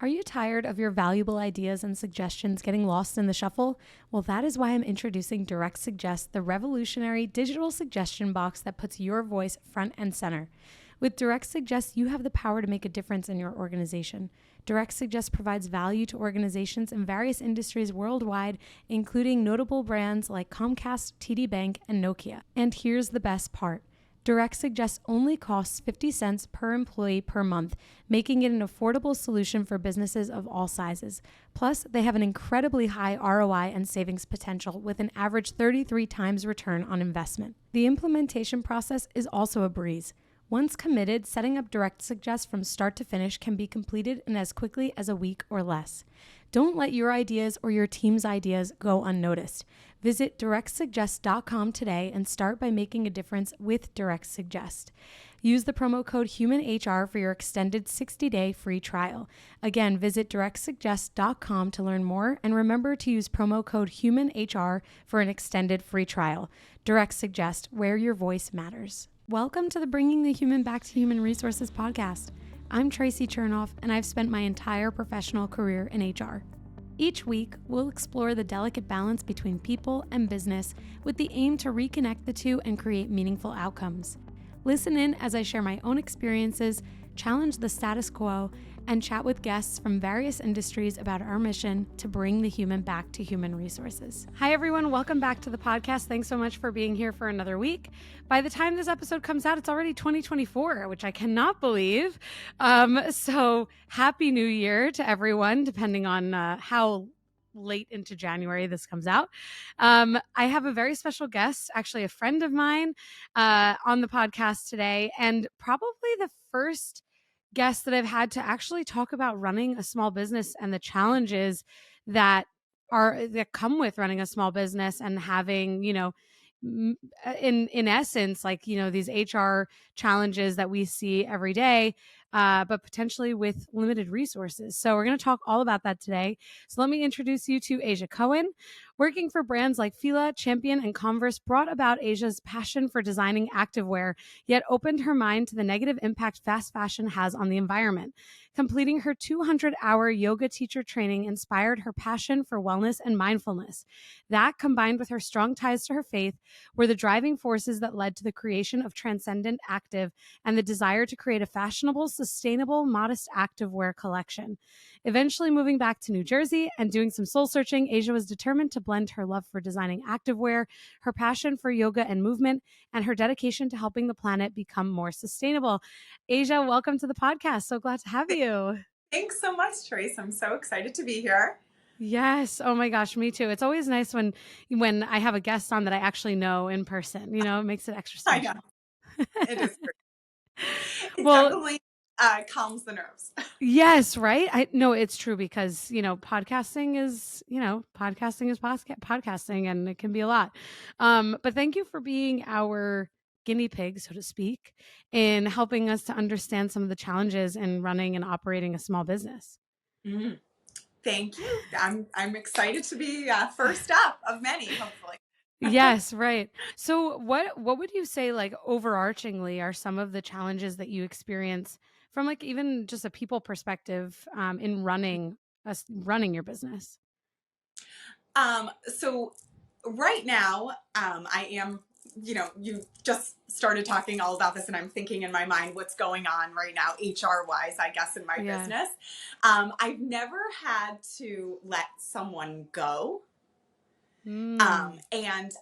Are you tired of your valuable ideas and suggestions getting lost in the shuffle? Well, that is why I'm introducing Direct Suggest, the revolutionary digital suggestion box that puts your voice front and center. With Direct Suggest, you have the power to make a difference in your organization. Direct Suggest provides value to organizations in various industries worldwide, including notable brands like Comcast, TD Bank, and Nokia. And here's the best part. Direct Suggest only costs 50 cents per employee per month, making it an affordable solution for businesses of all sizes. Plus, they have an incredibly high ROI and savings potential with an average 33 times return on investment. The implementation process is also a breeze. Once committed, setting up Direct Suggest from start to finish can be completed in as quickly as a week or less. Don't let your ideas or your team's ideas go unnoticed. Visit directsuggest.com today and start by making a difference with Direct Suggest. Use the promo code HUMANHR for your extended 60-day free trial. Again, visit directsuggest.com to learn more, and remember to use promo code HUMANHR for an extended free trial. Direct Suggest, where your voice matters. Welcome to the Bringing the Human Back to Human Resources podcast. I'm Tracy Chernoff, and I've spent my entire professional career in HR. Each week, we'll explore the delicate balance between people and business with the aim to reconnect the two and create meaningful outcomes. Listen in as I share my own experiences, challenge the status quo, and chat with guests from various industries about our mission to bring the human back to human resources. Hi, everyone. Welcome back to the podcast. Thanks so much for being here for another week. By the time this episode comes out, it's already 2024, which I cannot believe. So happy New Year to everyone, depending on how late into January this comes out. I have a very special guest, actually a friend of mine, on the podcast today, and probably the first guest that I've had to actually talk about running a small business and the challenges that come with running a small business and having, in essence, like, these HR challenges that we see every day, but potentially with limited resources. So we're going to talk all about that today. So let me introduce you to Asia Cohen. Working for brands like Fila, Champion, and Converse brought about Asia's passion for designing activewear, yet opened her mind to the negative impact fast fashion has on the environment. Completing her 200-hour yoga teacher training inspired her passion for wellness and mindfulness. That, combined with her strong ties to her faith, were the driving forces that led to the creation of Transcendent Active and the desire to create a fashionable, sustainable, modest activewear collection. Eventually moving back to New Jersey and doing some soul searching, Asia was determined to blend her love for designing activewear, her passion for yoga and movement, and her dedication to helping the planet become more sustainable. Asia, welcome to the podcast. So glad to have you. Thanks so much, Trace. I'm so excited to be here. Yes. Oh my gosh, me too. It's always nice when I have a guest on that I actually know in person. It makes it extra special. I know. It is great. It Well, definitely calms the nerves. yes, right? I no, it's true because, podcasting is podcasting and it can be a lot. But thank you for being our guinea pig, so to speak, in helping us to understand some of the challenges in running and operating a small business. Mm. Thank you. I'm excited to be first up of many, hopefully. Yes, right. So what would you say, like, overarchingly, are some of the challenges that you experience from, like, even just a people perspective, in running your business? So right now, I am, you just started talking all about this, and I'm thinking in my mind what's going on right now, HR wise, I guess, in my business. I've never had to let someone go. And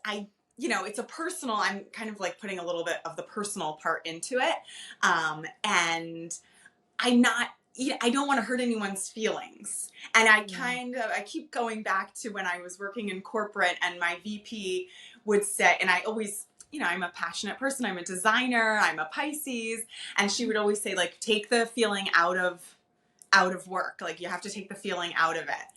it's a personal, I'm kind of like putting a little bit of the personal part into it. And I don't want to hurt anyone's feelings. And I keep going back to when I was working in corporate and my VP would say, and I always, I'm a passionate person. I'm a designer. I'm a Pisces. And she would always say, like, take the feeling out of work. Like, you have to take the feeling out of it.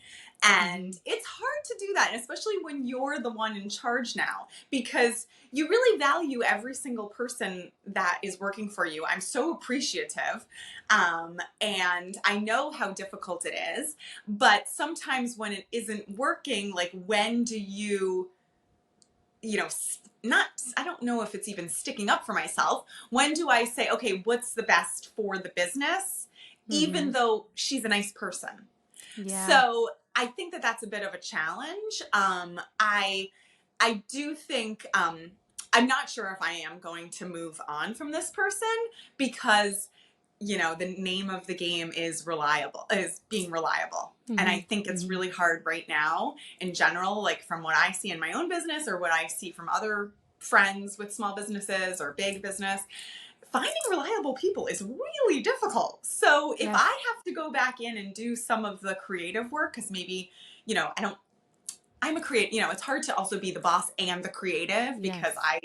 And it's hard to do that, especially when you're the one in charge now, because you really value every single person that is working for you. I'm so appreciative. And I know how difficult it is, but sometimes when it isn't working, like, when do you, I don't know if it's even sticking up for myself. When do I say, okay, what's the best for the business? even though she's a nice person. Yeah. So I think that that's a bit of a challenge. I do think, I'm not sure if I am going to move on from this person because, you know, the name of the game is being reliable. And I think it's really hard right now in general, like from what I see in my own business or what I see from other friends with small businesses or big business, finding reliable people is really difficult. So if I have to go back in and do some of the creative work, because maybe, you know, I'm a creative, you know, it's hard to also be the boss and the creative because I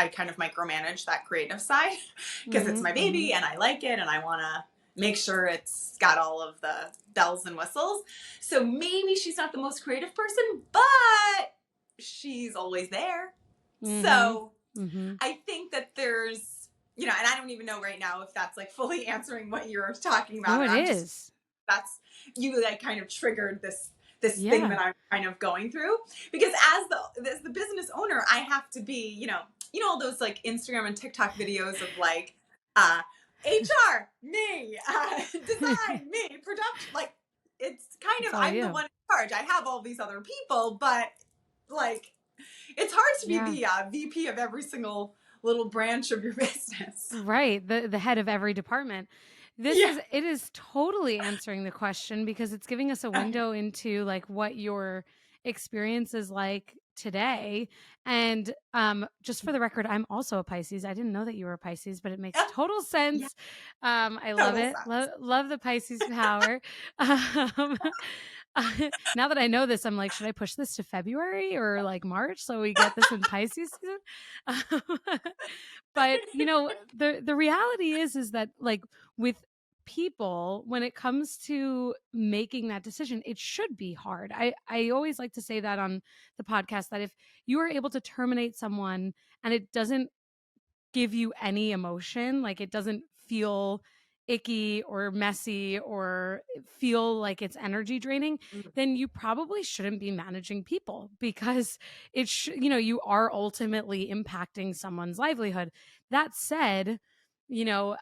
kind of micromanage that creative side because it's my baby and I like it and I want to make sure it's got all of the bells and whistles. So maybe she's not the most creative person, but she's always there. So I think that there's, you know, and I don't even know right now if that's like fully answering what you're talking about. No, it is. That's, you like kind of triggered this thing that I'm kind of going through because as the business owner, I have to be, you know, all those like Instagram and TikTok videos of like, HR, me, design, me, production, like it's kind of, I'm the one in charge. I have all these other people, but like, it's hard to be the VP of every single little branch of your business. Right. The head of every department. It is totally answering the question because it's giving us a window into like what your experience is like today. And just for the record, I'm also a Pisces. I didn't know that you were a Pisces, but it makes total sense. I love it. Love the Pisces power. Now that I know this, I'm like, should I push this to February or like March so we get this in Pisces season? But you know, the reality is that like with people, when it comes to making that decision, it should be hard. I always like to say that on the podcast that if you are able to terminate someone and it doesn't give you any emotion, like it doesn't feel icky or messy or feel like it's energy draining, then you probably shouldn't be managing people because you know, you are ultimately impacting someone's livelihood. That said, you know,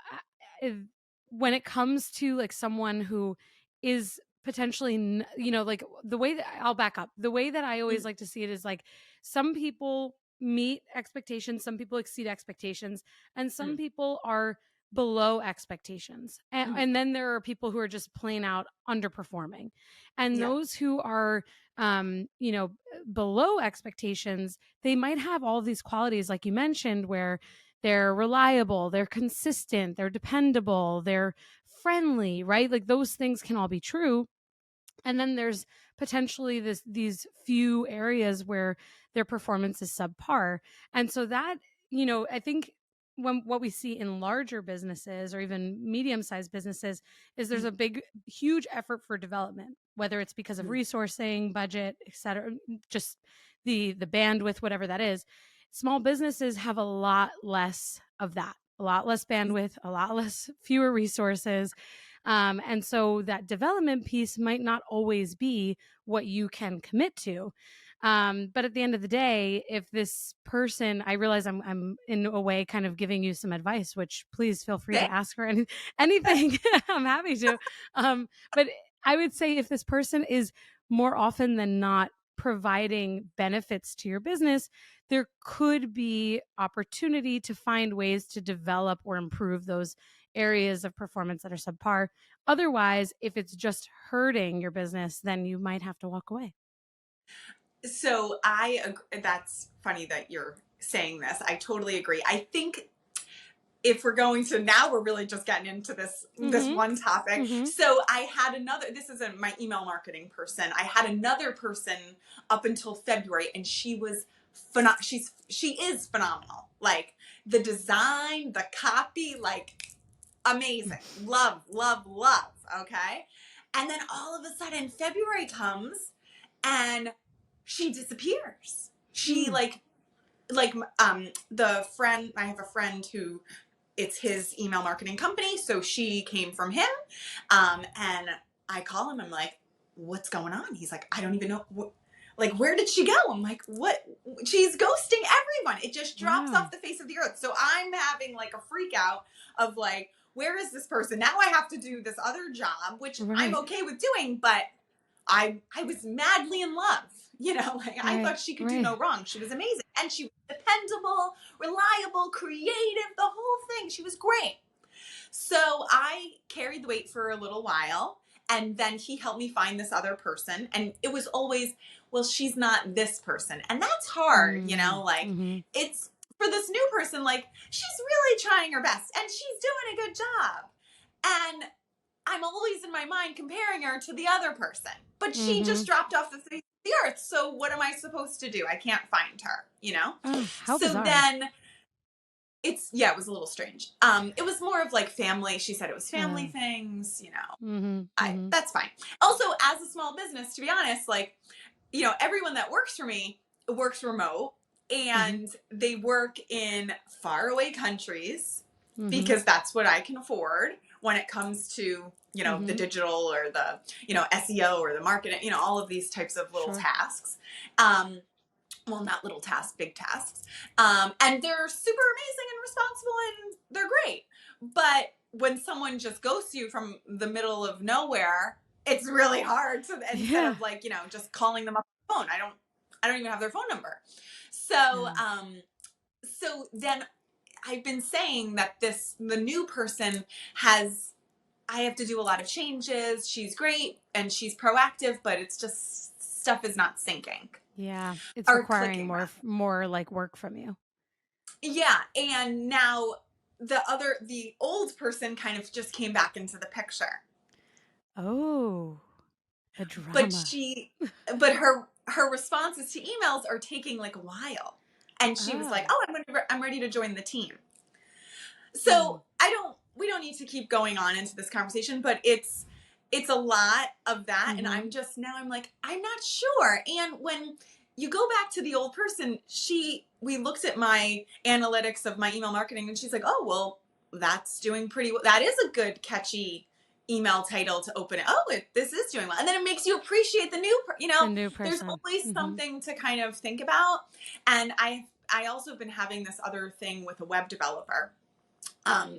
when it comes to like someone who is potentially, you know, like the way that I'll back up, the way that I always like to see it is like some people meet expectations, some people exceed expectations, and some people are below expectations. And then there are people who are just plain out underperforming. And those who are, you know, below expectations, they might have all these qualities, like you mentioned, where they're reliable, they're consistent, they're dependable, they're friendly, right? Like those things can all be true. And then there's potentially these few areas where their performance is subpar. And so that, you know, I think what we see in larger businesses or even medium-sized businesses is there's a huge effort for development, whether it's because of resourcing, budget, et cetera, just the bandwidth, whatever that is. Small businesses have a lot less of that, a lot less bandwidth, a lot less, fewer resources. And so that development piece might not always be what you can commit to. But at the end of the day, if this person, I realize I'm in a way kind of giving you some advice, which please feel free to ask for anything. I'm happy to. But I would say if this person is more often than not providing benefits to your business, there could be opportunity to find ways to develop or improve those areas of performance that are subpar. Otherwise, if it's just hurting your business, then you might have to walk away. So that's funny that you're saying this. I totally agree. I think if we're going to, now we're really just getting into this one topic. So I had another, this isn't my email marketing person. I had another person up until February and she was she is phenomenal. Like the design, the copy, like amazing. Love. Okay. And then all of a sudden February comes and she disappears. She the friend, I have a friend who it's his email marketing company. So she came from him. And I call him. I'm like, what's going on? He's like, I don't even know. Where did she go? I'm like, what? She's ghosting everyone. It just drops off the face of the earth. So I'm having like a freak out of like, where is this person? Now I have to do this other job, which I'm Right. okay with doing, but I was madly in love. Like I Right. thought she could do Right. no wrong. She was amazing. And she was dependable, reliable, creative, the whole thing. She was great. So I carried the weight for a little while. And then he helped me find this other person. And it was always, well, she's not this person. And that's hard, like Mm-hmm. it's for this new person, like she's really trying her best and she's doing a good job. And I'm always in my mind comparing her to the other person, but she Mm-hmm. just dropped off the face of the earth. So what am I supposed to do? I can't find her. Oh, how So bizarre. then it was a little strange. It was more of like family. She said it was family things, Mm-hmm. Mm-hmm. that's fine. Also, as a small business, to be honest, like, everyone that works for me works remote Mm-hmm. and they work in faraway countries Mm-hmm. because that's what I can afford when it comes to, the Mm-hmm. digital or the, SEO or the marketing, all of these types of little Sure. tasks. Well, not little tasks, big tasks. And they're super amazing and responsible and they're great. But when someone just ghosts you from the middle of nowhere, it's really hard to, instead Yeah. of like, just calling them up on the phone. I don't even have their phone number. So, Yeah. so then I've been saying that the new person I have to do a lot of changes. She's great and she's proactive, but it's just stuff is not syncing Yeah. It's or requiring clicking. more like work from you. Yeah, and now the old person kind of just came back into the picture. Oh, the But drama. her responses to emails are taking like a while. And she was like, Oh. "Oh, I'm ready to join the team." Hmm. So, we don't need to keep going on into this conversation, but it's a lot of that and Mm-hmm. I'm like, I'm not sure. And when you go back to the old person, we looked at my analytics of my email marketing and she's like, "Oh, well, that's doing pretty well. That is a good catchy email title to open it. Oh, this is doing well." And then it makes you appreciate the new, The new there's person. always Mm-hmm. something to kind of think about. And I also have been having this other thing with a web developer.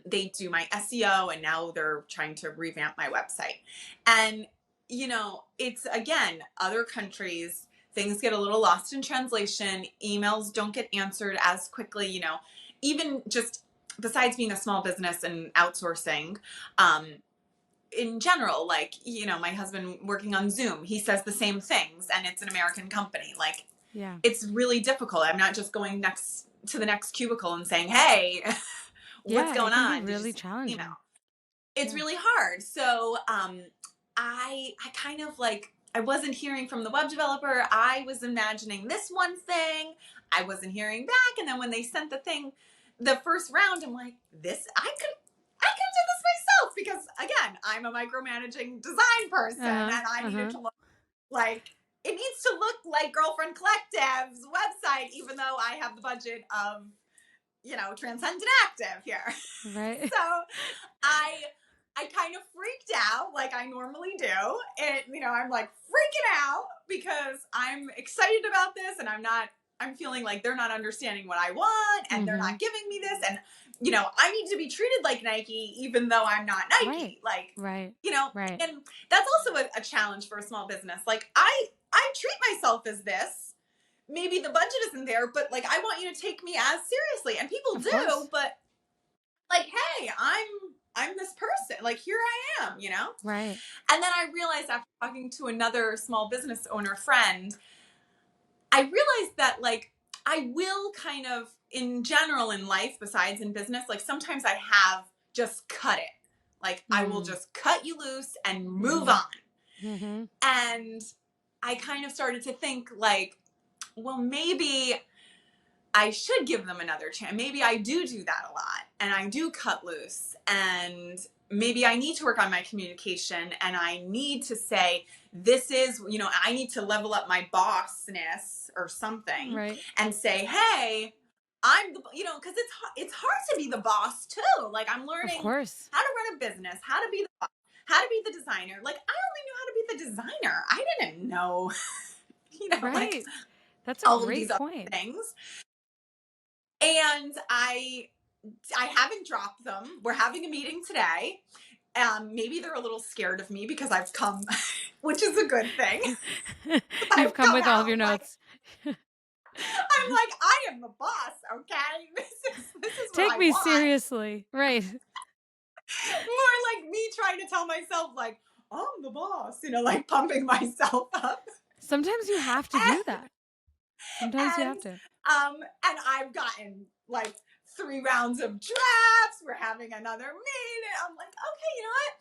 They do my SEO and now they're trying to revamp my website. And, it's again, other countries, things get a little lost in translation. Emails don't get answered as quickly, even just besides being a small business and outsourcing, in general, like, my husband working on Zoom, he says the same things and it's an American company. Like, Yeah. it's really difficult. I'm not just going next to the next cubicle and saying, "Hey, what's Yeah. It going can be on? Did you really see the email?" challenging. It's Yeah. really hard. So I kind of like I wasn't hearing from the web developer. I was imagining this one thing. I wasn't hearing back. And then when they sent the first round, I'm like, I could do this myself because again, I'm a micromanaging design person and Uh-huh. I needed Uh-huh. to look like it needs to look like Girlfriend Collective's website, even though I have the budget of, Transcendent Active here. Right. So I I kind of freaked out like I normally do. And I'm like freaking out because I'm excited about this and I'm feeling like they're not understanding what I want and they're Mm-hmm. not giving me this and I need to be treated like Nike even though I'm not Right. Nike. Like, Right. Right. and that's also a challenge for a small business. Like I treat myself as this. Maybe the budget isn't there, but like I want you to take me as seriously. And people Of do, course. but like, hey, I'm this person. Like here I am. Right. And then I realized after talking to another small business owner friend, I realized that like I will kind of in general in life, besides in business, like sometimes I have just cut it. Like I will Mm. just cut you loose and move Mm-hmm. on. Mm-hmm. And I kind of started to think like, well, maybe I should give them another chance. Maybe I do that a lot and I do cut loose and maybe I need to work on my communication and I need to say, this is, I need to level up my bossness or something Right. and say, hey, I'm the, cause it's hard to be the boss too. Like I'm Of learning course. how to run a business, how to be the boss, how to be the designer. Like I only knew how to be the designer. I didn't know, like Right. That's a all of great these other point. things. And I I haven't dropped them. We're having a meeting today. Maybe they're a little scared of me because I've come, which is a good thing. You've I've come come with all of out your like, notes. I'm like, I am the boss, okay? This is what Take I me want. seriously. Right. More like me trying to tell myself, like, I'm the boss, like pumping myself up. Sometimes you have to do that. Sometimes you have and to. and I've gotten like 3 rounds of drafts. We're having another meeting. I'm like, okay, you know what?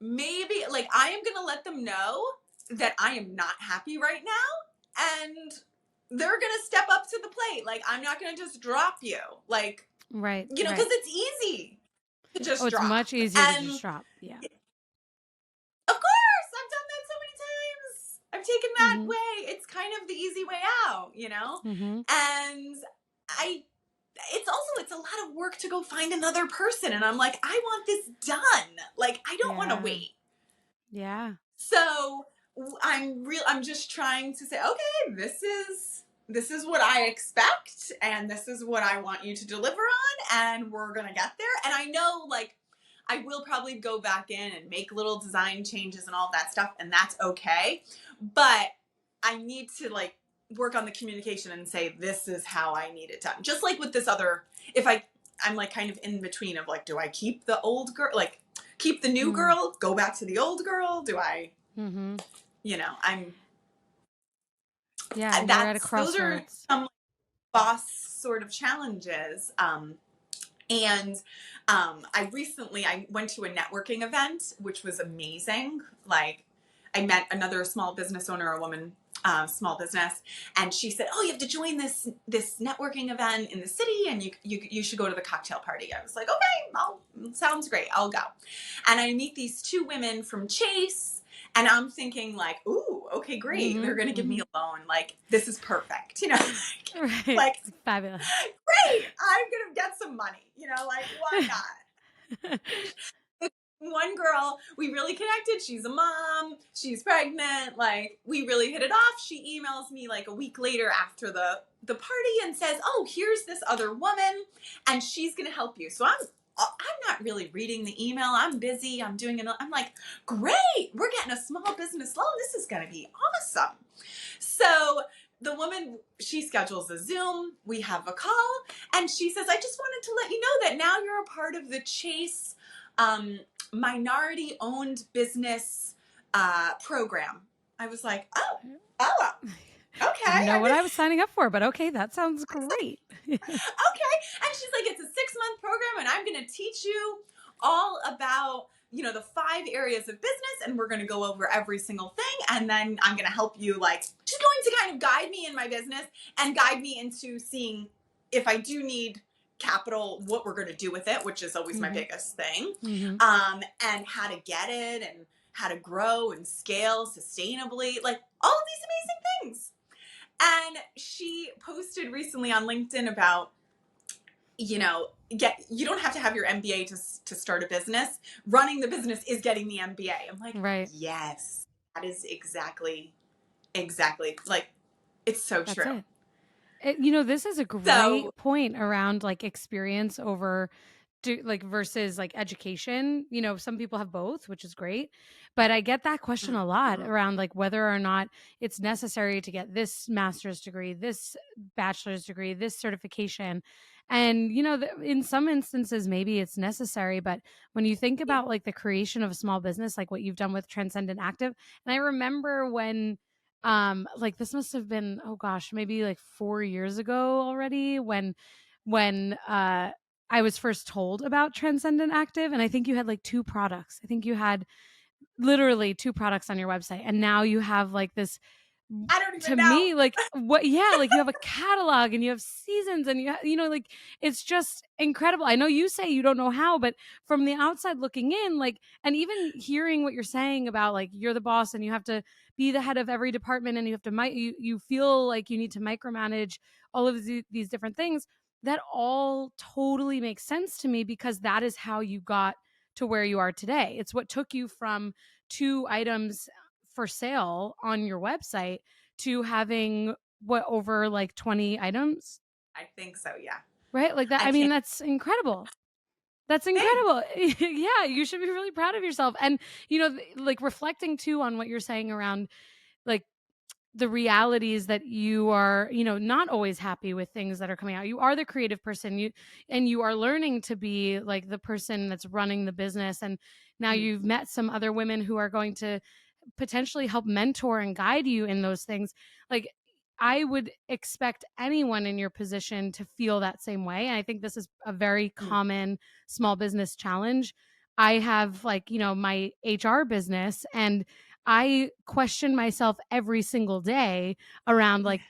Maybe like I am gonna let them know that I am not happy right now, and they're gonna step up to the plate. Like I'm not gonna just drop you, like Right. because Right. it's easy to Oh, just it's drop. much easier to And just drop. Yeah. of course, I've done that so many times. I've taken that Mm-hmm. way. It's kind of the easy way out. Mm-hmm. And I it's a lot of work to go find another person, and I'm like, I want this done. Like I don't want to Yeah. wait. Yeah. So I'm just trying to say, okay, this is what I expect, and this is what I want you to deliver on, and we're gonna get there. And I know like I will probably go back in and make little design changes and all that stuff, and that's okay. But I need to like work on the communication and say this is how I need it done. Just like with this other, if I'm like kind of in between of like, do I keep the old girl, like keep the new girl, go back to the old girl? Do I, Mm-hmm. I'm Yeah. You're at a those are crossroads. some boss sort of challenges. And I went to a networking event, which was amazing. Like I met another small business owner, a woman, small business, and she said, "Oh, you have to join this networking event in the city, and you should go to the cocktail party." I was like, "Okay, sounds great. I'll go." And I meet these 2 women from Chase, and I'm thinking like, "Ooh, okay, great. Mm-hmm. They're gonna give Mm-hmm. me a loan. Like this is perfect." Right. Like Fabulous. great. I'm gonna get some money. Like why not? One girl, we really connected. She's a mom. She's pregnant. Like we really hit it off. She emails me like a week later after the party and says, "Oh, here's this other woman, and she's gonna help you." So I'm not really reading the email. I'm busy. I'm doing it. I'm like, great. We're getting a small business loan. This is gonna be awesome. So the woman, she schedules a Zoom. We have a call, and she says, "I just wanted to let you know that now you're a part of the Chase minority-owned business program." I was like, oh, okay. Didn't know I what I was signing up for, but okay, that sounds great. okay. And she's like, it's a 6-month program, and I'm going to teach you all about, the 5 areas of business, and we're going to go over every single thing. And then I'm going to help you, like, she's going to kind of guide me in my business and guide me into seeing if I do need capital, what we're going to do with it, which is always my Mm-hmm. biggest thing, Mm-hmm. and how to get it and how to grow and scale sustainably, like all of these amazing things. And she posted recently on LinkedIn about, you don't have to have your MBA to start a business. Running the business is getting the MBA. I'm like, Right. yes, that is exactly like it's so That's true. it. This is a So great point around like experience over versus like education. Some people have both, which is great. But I get that question a lot mhm. around like whether or not it's necessary to get this master's degree, this bachelor's degree, this certification. And, in some instances, maybe it's necessary. But when you think Yeah. about like the creation of a small business, like what you've done with Transcendent Active, and I remember when like this must have been, oh gosh, maybe like 4 years ago already, when I was first told about Transcendent Active, and I think you had like 2 products. I think you had literally 2 products on your website, and now you have like this, I don't to even know. me, like what, yeah, like you have a catalog and you have seasons and like it's just incredible. I know you say you don't know how, but from the outside looking in, like, and even hearing what you're saying about like you're the boss and you have to be the head of every department and you have to you feel like you need to micromanage all of these different things, that all totally makes sense to me because that is how you got to where you are today. It's what took you from 2 items for sale on your website to having what, over like 20 items? I think so, yeah. Right? Like that. I I mean, can't. that's incredible. That's Thanks. incredible. Yeah, you should be really proud of yourself. And, like reflecting too on what you're saying around like the realities that you are, not always happy with things that are coming out. You are the creative person. You are learning to be like the person that's running the business. And now Mhm. you've met some other women who are going to potentially help mentor and guide you in those things. Like I would expect anyone in your position to feel that same way. And I think this is a very Mhm. common small business challenge. I have like, my HR business, and I question myself every single day around like,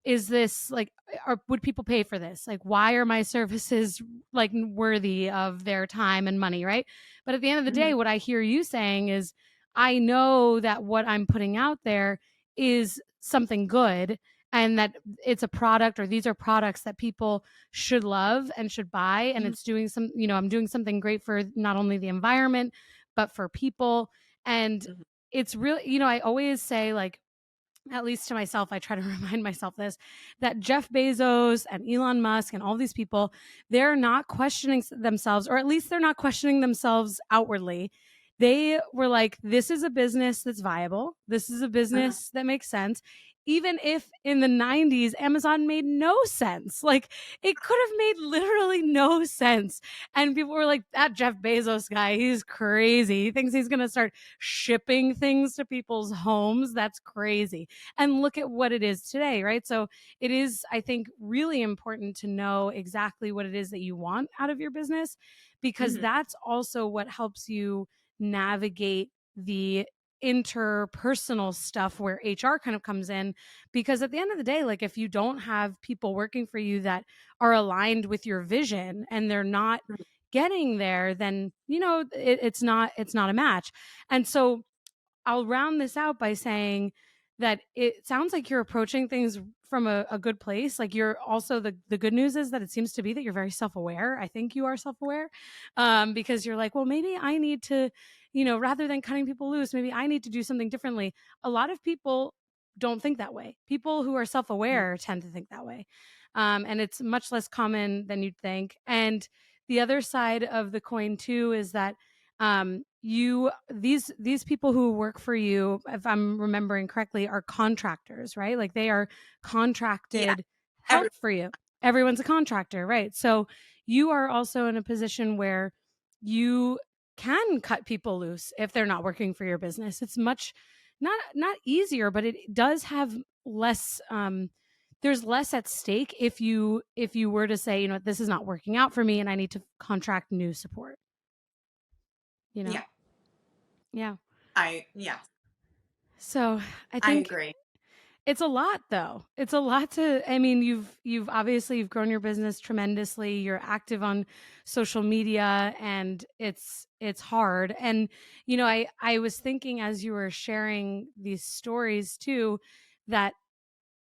is this like, or would people pay for this? Like, why are my services like worthy of their time and money? Right. But at the end of the day, Mhm. what I hear you saying is, I know that what I'm putting out there is something good, and that it's a product, or these are products that people should love and should buy. And Mhm. it's doing some, I'm doing something great for not only the environment, but for people. And Mhm. it's really, I always say, like, at least to myself, I try to remind myself this, that Jeff Bezos and Elon Musk and all these people, they're not questioning themselves, or at least they're not questioning themselves outwardly. They were like, this is a business that's viable. This is a Uh-huh. business that makes sense. Even if in the 90s, Amazon made no sense, like it could have made literally no sense. And people were like, that Jeff Bezos guy, he's crazy. He thinks he's going to start shipping things to people's homes. That's crazy. And look at what it is today, right? So it is, I think, really important to know exactly what it is that you want out of your business, because Mhm. that's also what helps you navigate the interpersonal stuff where HR kind of comes in. Because at the end of the day, like if you don't have people working for you that are aligned with your vision and they're not Mhm. getting there, then it's not a match. And so I'll round this out by saying that it sounds like you're approaching things from a good place. Like you're also, the good news is that it seems to be that you're very self-aware. I think you are self-aware, because you're like, well, maybe I need to, rather than cutting people loose, maybe I need to do something differently. A lot of people don't think that way. People who are Mhm. self-aware tend to think that way. And it's much less common than you'd think. And the other side of the coin too is that these people who work for you, if I'm remembering correctly, are contractors, right? Like they are Yeah. contracted Every. help for you. Everyone's a contractor, right? So you are also in a position where you can cut people loose if they're not working for your business. It's much not easier, but it does have less there's less at stake if you were to say, this is not working out for me and I need to contract new support, you know? Yeah. Yeah. Yeah. So I I think agree. it's a lot though. It's a lot to, I mean, you've obviously you've grown your business tremendously. You're active on social media, and it's hard. And I was thinking as you were sharing these stories too, that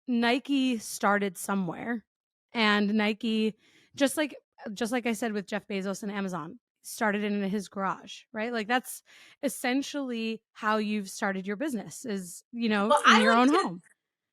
Nike started somewhere, and Nike, just like just like I said with Jeff Bezos and Amazon, started in his garage, right? Like that's essentially how you've started your business, is, Well, in I your like own to. home.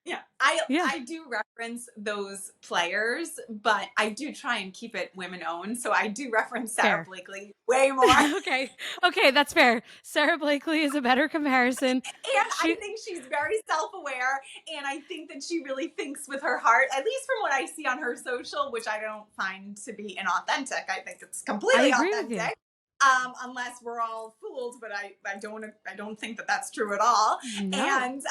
Yeah, Yeah, I do reference those players, but I do try and keep it women owned. So I do reference Sarah fair. Blakely way more. Okay. Okay, that's fair. Sarah Blakely is a better comparison. And I She think she's very self aware. And I think that she really thinks with her heart, at least from what I see on her social, which I don't find to be inauthentic. I think it's I completely agree with you. authentic. Unless we're all fooled, but I don't think that that's true at all. No. And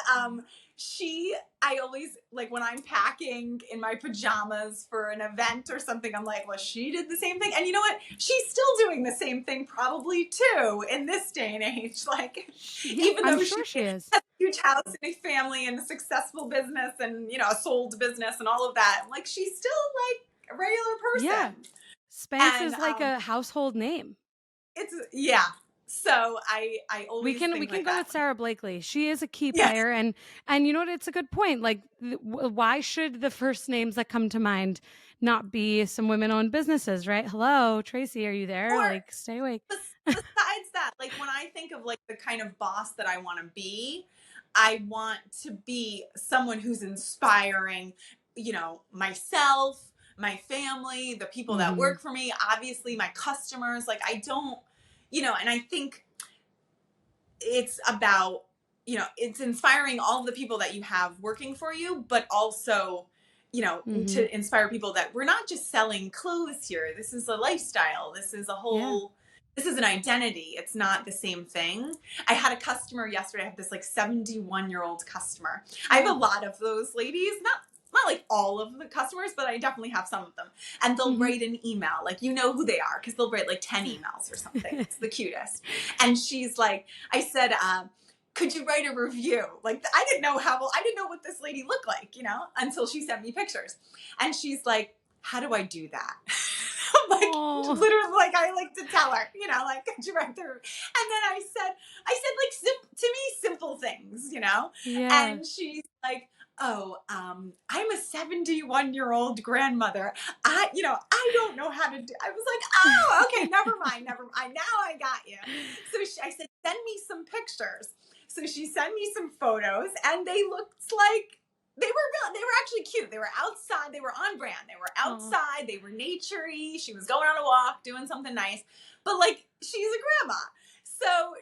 I always like when I'm packing in my pajamas for an event or something, I'm like, well, she did the same thing. And you know what? She's still doing the same thing probably too in this day and age. Like, Yeah, even I'm though sure she she is. has a huge house and a family and a successful business and, a sold business and all of that, like, she's still like a regular Yeah. person. Spanx And is like a household name. it's, yeah. So I We always can we think can like go that. with Sarah Blakely. She is a key Yes. player, and you know what? It's a good point. Like, why should the first names that come to mind not be some women-owned businesses, right? Hello, Tracy, are you there? Or Like, stay awake. besides that, like when I think of like the kind of boss that I want to be, I want to be someone who's inspiring, myself, my family, the people that Mm-hmm. work for me, obviously my customers. Like, I don't, and I think it's about, it's inspiring all of the people that you have working for you, but also, Mm-hmm. to inspire people that we're not just selling clothes here. This is a lifestyle. Yeah. This is an identity. It's not the same thing. I had a customer yesterday. I have this like 71-year-old customer. I have a Oh. lot of those ladies, not like all of the customers, but I definitely have some of them. And they'll Mm-hmm. write an email, like, you know who they are, because they'll write like 10 emails or something. It's the cutest. And she's like, I said, could you write a review? Like, I didn't know what this lady looked like, until she sent me pictures. And she's like, how do I do that? I'm like, Oh. literally, like, I like to tell her, like, could you write the review? And then I said, like, to me, simple things, Yeah. And she's like, oh, I'm a 71-year-old grandmother. I don't know how to do. I was like, oh, okay, never mind. Now I got you. So I said, send me some pictures. So she sent me some photos, and they looked like they were actually cute. They were outside. They were on brand. They were Oh. outside. They were naturey. She was going on a walk, doing something nice. But like, she's a grandma. So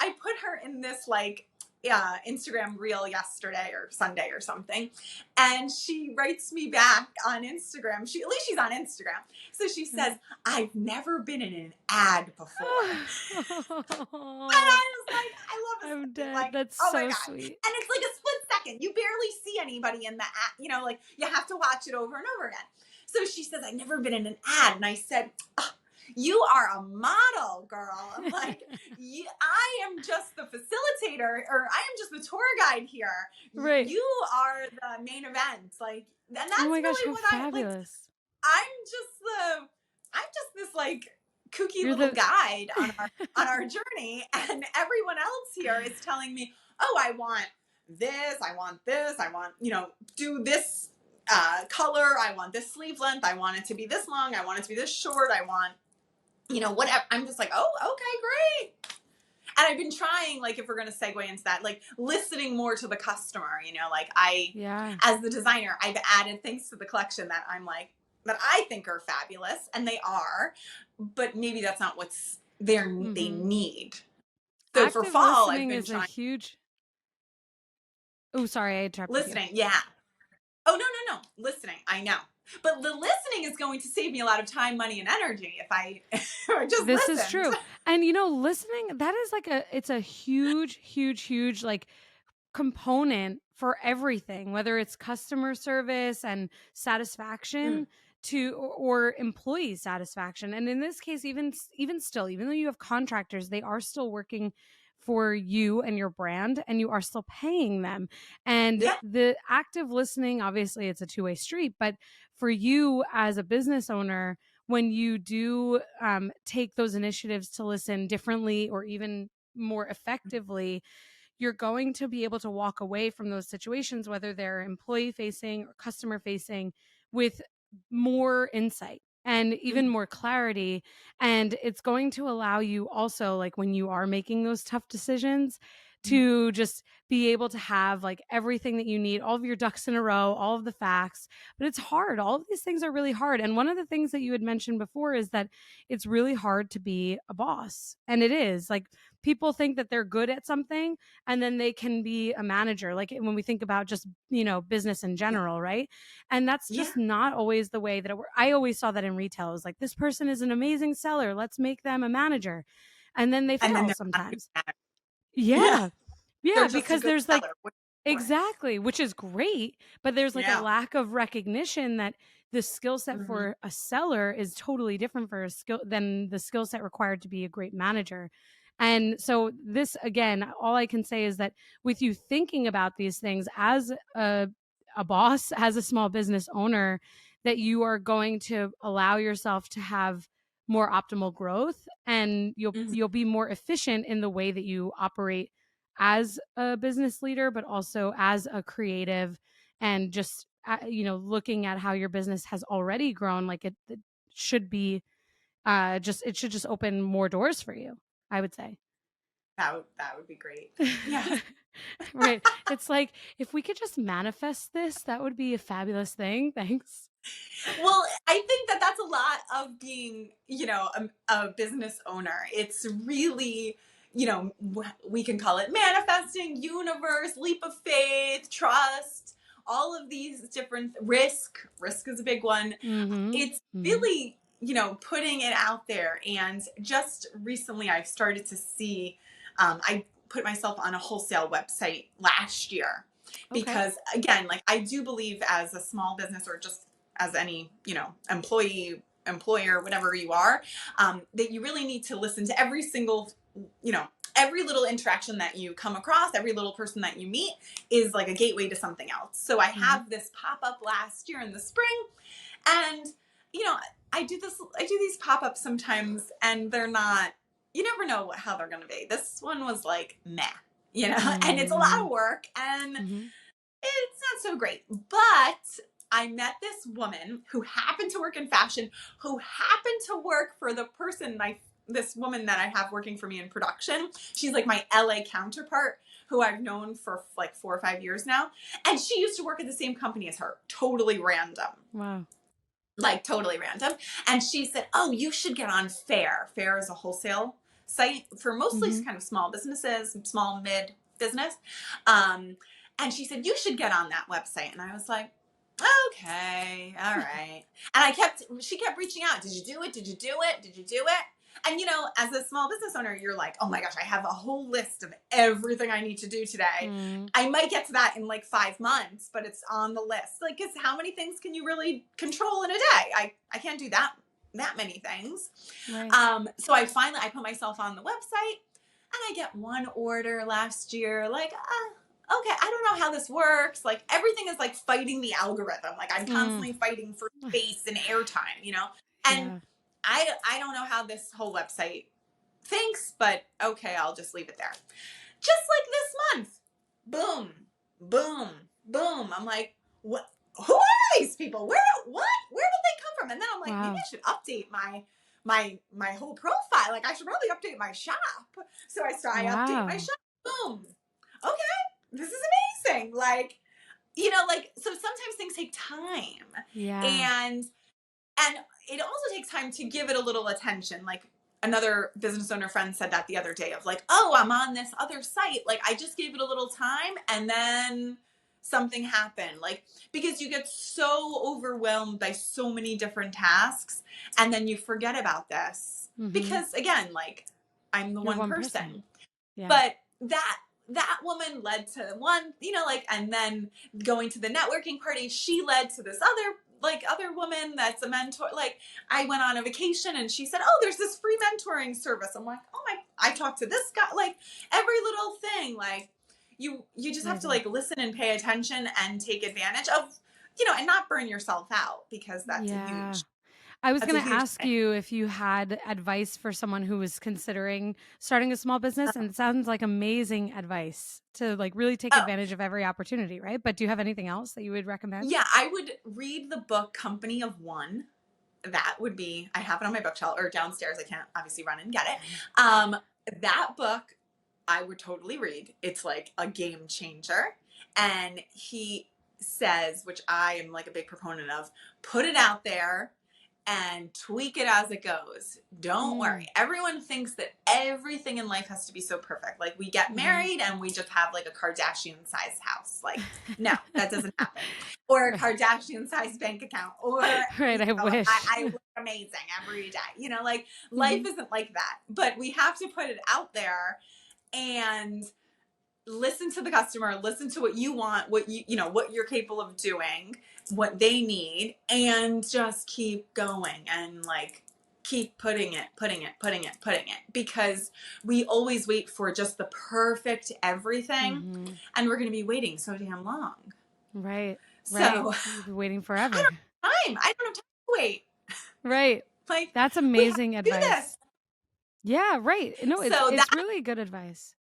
I put her in this like Instagram reel yesterday or Sunday or something. And she writes me back on Instagram. At least she's on Instagram. So she says, I've never been in an ad before. And Oh. I was like, I love this I'm lady. dead. Like, That's oh my so God. sweet. And it's like a split second. You barely see anybody in the ad, like you have to watch it over and over again. So she says, I've never been in an ad. And I said, oh, you are a model, girl. I'm like, I am just the facilitator, or I am just the tour guide here. Right. You are the main event. Like, and that's Oh my gosh, really how what I like. fabulous. I'm just this like kooky You're little the guide on our journey, and everyone else here is telling me, oh, I want this, I want this, I want, do this color, I want this sleeve length, I want it to be this long, I want it to be this short, I want, whatever. I'm just like, oh, okay, great. And I've been trying, like, if we're going to segue into that, like listening more to the customer, like yeah. as the designer, I've added things to the collection that I'm like, that I think are fabulous, and they are, but maybe that's not they Mm-hmm. need. So for Active fall, I've listening been is a trying huge. Oh, sorry, I interrupted you. listening. Yeah. Oh, no. Listening. I know. But the listening is going to save me a lot of time, money, and energy if I just This is listened. true. And listening, that is like it's a huge, huge, huge like component for everything, whether it's customer service and Mm, satisfaction or employee satisfaction. And in this case, even still, even though you have contractors, they are still working for you and your brand, and you are still paying them. And yeah. the active listening, obviously it's a two-way street, but for you as a business owner, when you do take those initiatives to listen differently or even more effectively, you're going to be able to walk away from those situations, whether they're employee facing or customer facing, with more insight and even Mm, more clarity. And it's going to allow you also, like when you are making those tough decisions, mm, to just be able to have like everything that you need, all of your ducks in a row, all of the facts. But it's hard. All of these things are really hard. And one of the things that you had mentioned before is that it's really hard to be a boss. And it is like, people think that they're good at something and then they can be a manager, like when we think about just business in yeah. general, right? And that's Yeah. just not always the way that I always saw that in retail. It was like, this person is an amazing seller, let's make them a manager, and then they And then fail they're not a good sometimes. manager. Yeah. Yeah. They're Yeah, just a because good there's like, seller. What's the point? exactly, which is great, but there's like a Yeah. lack of recognition that the skill set Mm-hmm. for a seller is totally different for a skill than the skill set required to be a great manager. And so this, again, all I can say is that with you thinking about these things as a boss, as a small business owner, that you are going to allow yourself to have more optimal growth, and Mm-hmm. you'll be more efficient in the way that you operate as a business leader, but also as a creative, and just looking at how your business has already grown, like it should be it should just open more doors for you, I would say. That would be great. Yeah. Right. It's like, if we could just manifest this, that would be a fabulous thing. Thanks. Well, I think that that's a lot of being, a business owner. It's really, we can call it manifesting, universe, leap of faith, trust, all of these different risk. Risk is a big one. Mm-hmm. It's Mm-hmm. really, putting it out there. And just recently I've started to see, I put myself on a wholesale website last year Okay. because, again, like I do believe as a small business or just as any, employee, employer, whatever you are, that you really need to listen to every single, every little interaction that you come across, every little person that you meet is like a gateway to something else. So I Mm-hmm. have this pop up last year in the spring, and you know, I do these pop-ups sometimes, and they're not, you never know how they're going to be. This one was like meh, and it's a lot Mm-hmm. of work, and Mm-hmm. it's not so great. But I met this woman who happened to work in fashion, who happened to work for the person, this woman that I have working for me in production. She's like my LA counterpart, who I've known for like 4 or 5 years now. And she used to work at the same company as her. Totally random. Wow. Like totally random. And she said, "Oh, you should get on Fair." Fair is a wholesale site for mostly Mm-hmm. kind of small businesses, small mid business. Um, and she said, "You should get on that website." And I was like, "Okay, all right." And she kept reaching out. "Did you do it? Did you do it? Did you do it?" And as a small business owner, you're like, "Oh my gosh, I have a whole list of everything I need to do today." Mm-hmm. I might get to that in like 5 months, but it's on the list. Like, cause how many things can you really control in a day? I can't do that many things. Right. So I put myself on the website, and I get one order last year. Like, okay, I don't know how this works. Like, everything is like fighting the algorithm. Like, I'm Mm. constantly fighting for space and airtime. And Yeah. I don't know how this whole website thinks, but okay, I'll just leave it there. Just like this month, boom, boom, boom. I'm like, what? Who are these people? What? Where did they come from? And then I'm like, maybe Wow. I should update my whole profile. Like, I should probably update my shop. So I update my Wow. shop. Boom. Okay, this is amazing. Like, so sometimes things take time, Yeah. and it also takes time to give it a little attention. Like, another business owner friend said that the other day, of like, "Oh, I'm on this other site. Like, I just gave it a little time, and then something happened." Like, because you get so overwhelmed by so many different tasks, and then you forget about this. Mm-hmm. Because again, like, I'm the You're one one person. person. Yeah. But that woman led to one, and then going to the networking party, she led to this other woman that's a mentor. Like, I went on a vacation, and she said, "Oh, there's this free mentoring service." I'm like, "Oh my!" I talked to this guy. Like, every little thing. Like, you just have to Amazing. like listen and pay attention and take advantage of, and not burn yourself out, because Yeah. I was that's a going to huge ask thing. you if you had advice for someone who was considering starting a small business, and it sounds like amazing advice to like really take Oh, advantage of every opportunity, right? But do you have anything else that you would recommend? yeah, I would read the book Company of One. That would be, I have it on my bookshelf or downstairs. I can't obviously run and get it. That book I would totally read. It's like a game changer. And he says, which I am like a big proponent of, put it out there and tweak it as it goes. Don't Mm. worry. Everyone thinks that everything in life has to be so perfect. Like, we get Mm-hmm. married and we just have like a Kardashian sized house. Like, no, that doesn't happen. Or a Right. Kardashian sized bank account. Or, Right. I wish. I look amazing every day. Like, life Mm-hmm. isn't like that. But we have to put it out there and listen to the customer, listen to what you want, what you're capable of doing, what they need, and just keep going, and like keep putting it, because we always wait for just the perfect everything, Mm-hmm. and we're going to be waiting so damn long. Right. Right. So You'd be waiting I forever. don't have time. I don't have time to wait. Right. Like, That's we have to amazing do this. advice. Yeah, right. No, it's So it's really good advice.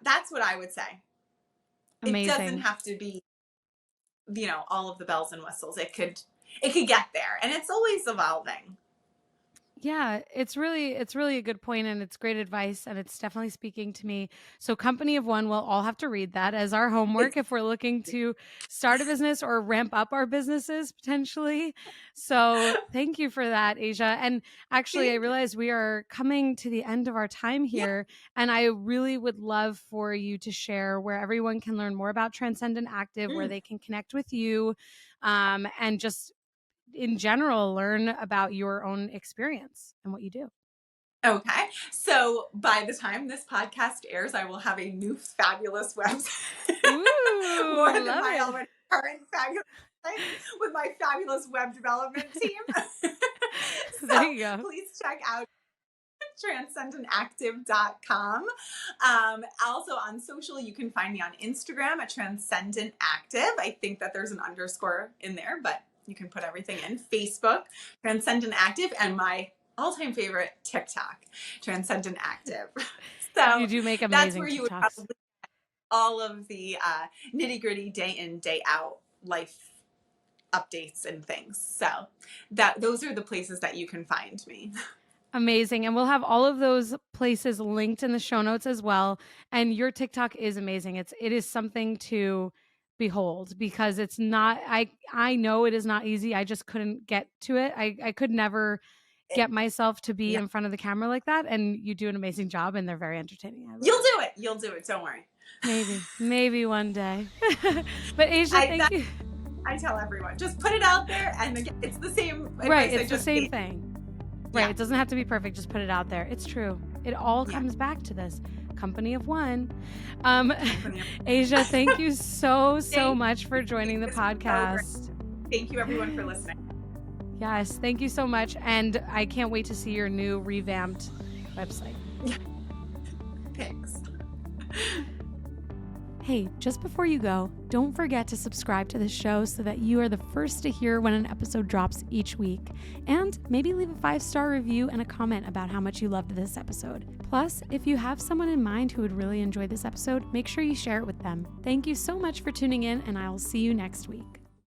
that's what I would say. It doesn't Amazing. have to be, all of the bells and whistles. It could get there, and it's always evolving. Yeah, it's really a good point, and it's great advice, and it's definitely speaking to me. So Company of One, we'll all have to read that as our homework if we're looking to start a business or ramp up our businesses potentially. So thank you for that, Asia. And actually, I realize we are coming to the end of our time Yeah. here, and I really would love for you to share where everyone can learn more about Transcendent Active, where they can connect with you, and just in general learn about your own experience and what you do. Okay. So by the time this podcast airs, I will have a new fabulous website. Ooh, More than love my it. already current fabulous website with my fabulous web development team. There So you go. please check out transcendentactive.com. Also on social, you can find me on Instagram at Transcendent Active. I think that there's an underscore in there, but you can put everything in. Facebook, Transcendent Active, and my all-time favorite, TikTok, Transcendent Active. So You do make that's amazing where you would TikToks. probably get all of the nitty-gritty day in, day out life updates and things. So those are the places that you can find me. Amazing. And we'll have all of those places linked in the show notes as well. And your TikTok is amazing. It is something to behold, because it's not, I know it is not easy. I just couldn't get to it. I could never get myself to be Yeah. in front of the camera like that. And you do an amazing job, and they're very entertaining. You'll do it. You'll do it. Don't worry. Maybe one day. But Asia, thank you. I tell everyone, just put it out there, and again, it's the same advice. Right, it's the same thing. Right, Yeah. it doesn't have to be perfect. Just put it out there. It's true. It all comes back to this Company of One. Asia, thank you so much for joining the podcast. Thank you, everyone, for listening. Yes, thank you so much. And I can't wait to see your new revamped website. Thanks. Hey, just before you go, don't forget to subscribe to this show so that you are the first to hear when an episode drops each week. And maybe leave a 5-star review and a comment about how much you loved this episode. Plus, if you have someone in mind who would really enjoy this episode, make sure you share it with them. Thank you so much for tuning in, and I will see you next week.